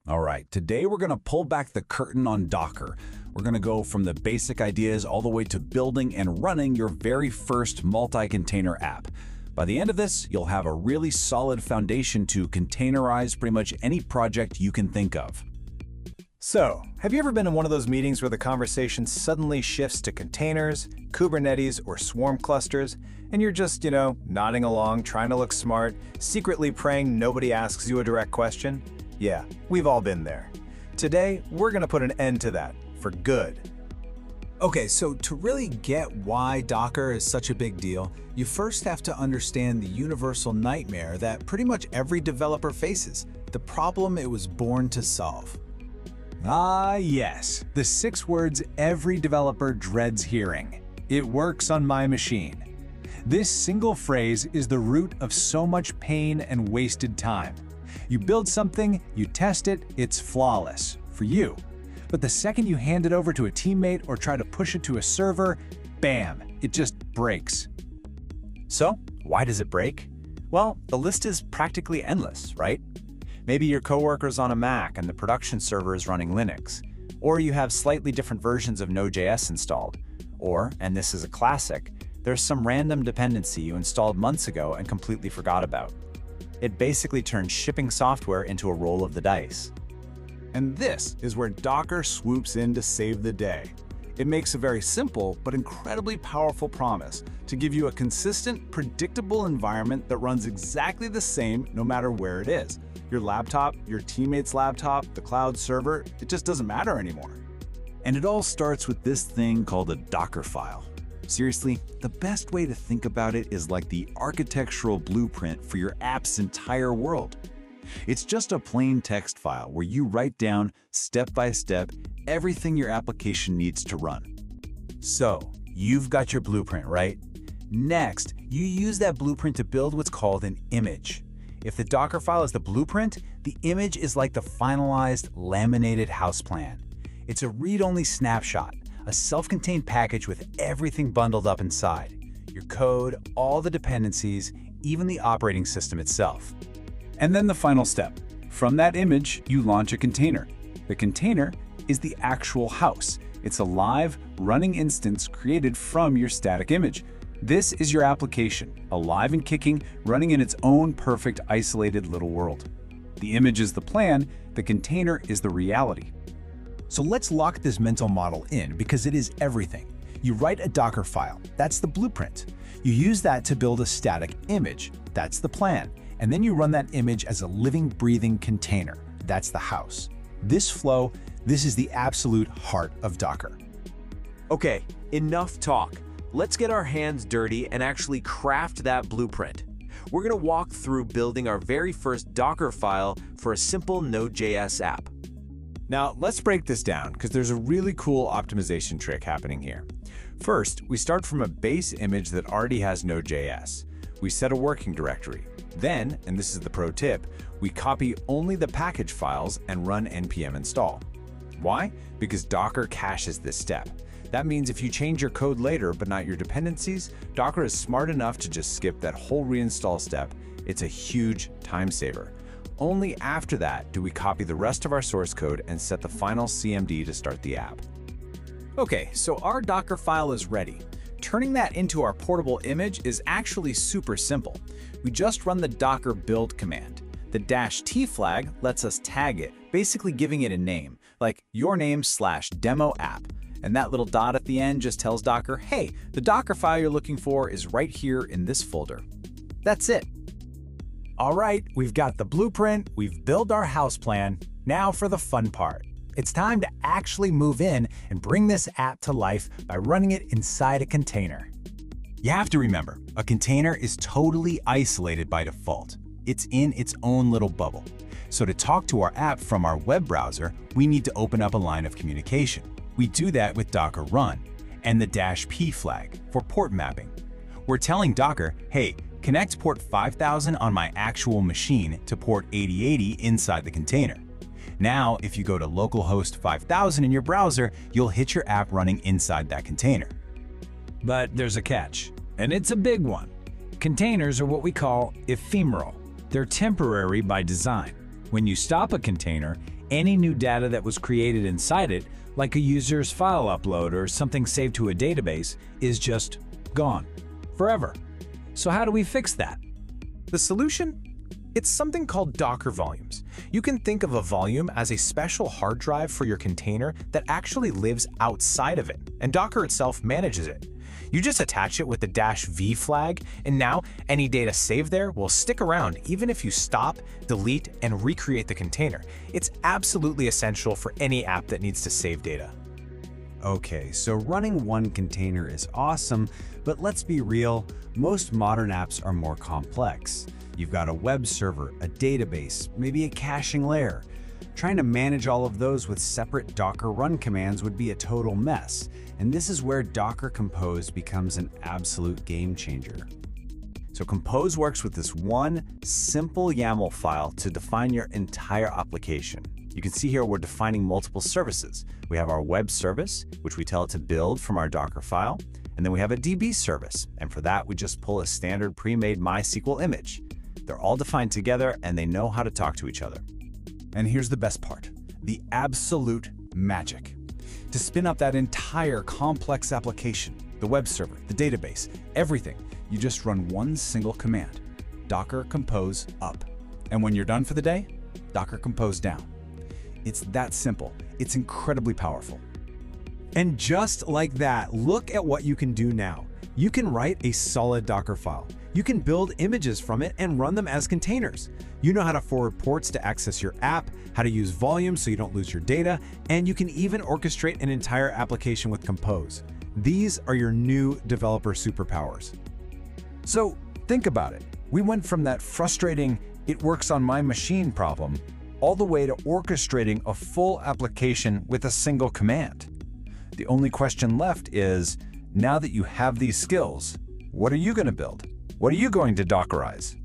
All right, today we're going to pull back the curtain on Docker. We're going to go from the basic ideas all the way to building and running your very first multi-container app. By the end of this, you'll have a really solid foundation to containerize pretty much any project you can think of. So, have you ever been in one of those meetings where the conversation suddenly shifts to containers, Kubernetes, or swarm clusters, and you're just, nodding along, trying to look smart, secretly praying nobody asks you a direct question? Yeah, we've all been there. Today, we're going to put an end to that, for good. Okay, so to really get why Docker is such a big deal, you first have to understand the universal nightmare that pretty much every developer faces, the problem it was born to solve. Ah, yes, the 6 words every developer dreads hearing. It works on my machine. This single phrase is the root of so much pain and wasted time. You build something, you test it, it's flawless for you. But the second you hand it over to a teammate or try to push it to a server, bam, it just breaks. So, why does it break? Well, the list is practically endless, right? Maybe your coworker's on a Mac and the production server is running Linux. Or you have slightly different versions of Node.js installed. Or, and this is a classic, there's some random dependency you installed months ago and completely forgot about. It basically turns shipping software into a roll of the dice. And this is where Docker swoops in to save the day. It makes a very simple but incredibly powerful promise to give you a consistent, predictable environment that runs exactly the same no matter where it is. Your laptop, your teammate's laptop, the cloud server, it just doesn't matter anymore. And it all starts with this thing called a Dockerfile. Seriously, the best way to think about it is like the architectural blueprint for your app's entire world. It's just a plain text file where you write down, step by step, everything your application needs to run. So, you've got your blueprint, right? Next, you use that blueprint to build what's called an image. If the Docker file is the blueprint, the image is like the finalized, laminated house plan. It's a read-only snapshot, a self-contained package with everything bundled up inside. Your code, all the dependencies, even the operating system itself. And then the final step. From that image, you launch a container. The container is the actual house. It's a live, running instance created from your static image. This is your application, alive and kicking, running in its own perfect, isolated little world. The image is the plan, the container is the reality. So let's lock this mental model in because it is everything. You write a Docker file, that's the blueprint. You use that to build a static image, that's the plan. And then you run that image as a living, breathing container, that's the house. This flow, this is the absolute heart of Docker. Okay, enough talk. Let's get our hands dirty and actually craft that blueprint. We're going to walk through building our very first Docker file for a simple Node.js app. Now, let's break this down because there's a really cool optimization trick happening here. First, we start from a base image that already has Node.js. We set a working directory. Then, and this is the pro tip, we copy only the package files and run npm install. Why? Because Docker caches this step. That means if you change your code later but not your dependencies, Docker is smart enough to just skip that whole reinstall step. It's a huge time saver. Only after that do we copy the rest of our source code and set the final CMD to start the app. Okay, so our Docker file is ready. Turning that into our portable image is actually super simple. We just run the docker build command. The -t flag lets us tag it, basically giving it a name, like your name/demo app. And that little dot at the end just tells Docker, hey, the Docker file you're looking for is right here in this folder. That's it. All right, we've got the blueprint, we've built our house plan. Now for the fun part. It's time to actually move in and bring this app to life by running it inside a container. You have to remember, a container is totally isolated by default. It's in its own little bubble. So to talk to our app from our web browser, we need to open up a line of communication. We do that with Docker run and the -p flag for port mapping. We're telling Docker, hey, connect port 5000 on my actual machine to port 8080 inside the container. Now, if you go to localhost 5000 in your browser, you'll hit your app running inside that container. But there's a catch, and it's a big one. Containers are what we call ephemeral. They're temporary by design. When you stop a container, Any new data that was created inside it, like a user's file upload or something saved to a database, is just gone forever. So how do we fix that? The solution? It's something called Docker volumes. You can think of a volume as a special hard drive for your container that actually lives outside of it, and Docker itself manages it. You just attach it with the -v flag, and now any data saved there will stick around even if you stop, delete, and recreate the container. It's absolutely essential for any app that needs to save data. Okay, so running one container is awesome, but let's be real, most modern apps are more complex. You've got a web server, a database, maybe a caching layer. Trying to manage all of those with separate Docker run commands would be a total mess, and this is where Docker Compose becomes an absolute game changer. So Compose works with this one simple YAML file to define your entire application. You can see here we're defining multiple services. We have our web service, which we tell it to build from our Docker file, and then we have a DB service, and for that we just pull a standard pre-made MySQL image. They're all defined together and they know how to talk to each other. And here's the best part, the absolute magic. To spin up that entire complex application, the web server, the database, everything, you just run one single command, Docker Compose up. And when you're done for the day, Docker Compose down. It's that simple. It's incredibly powerful. And just like that, look at what you can do now. You can write a solid Docker file. You can build images from it and run them as containers. You know how to forward ports to access your app, how to use volumes so you don't lose your data, and you can even orchestrate an entire application with Compose. These are your new developer superpowers. So think about it. We went from that frustrating, it works on my machine problem, all the way to orchestrating a full application with a single command. The only question left is, now that you have these skills, what are you going to build? What are you going to Dockerize?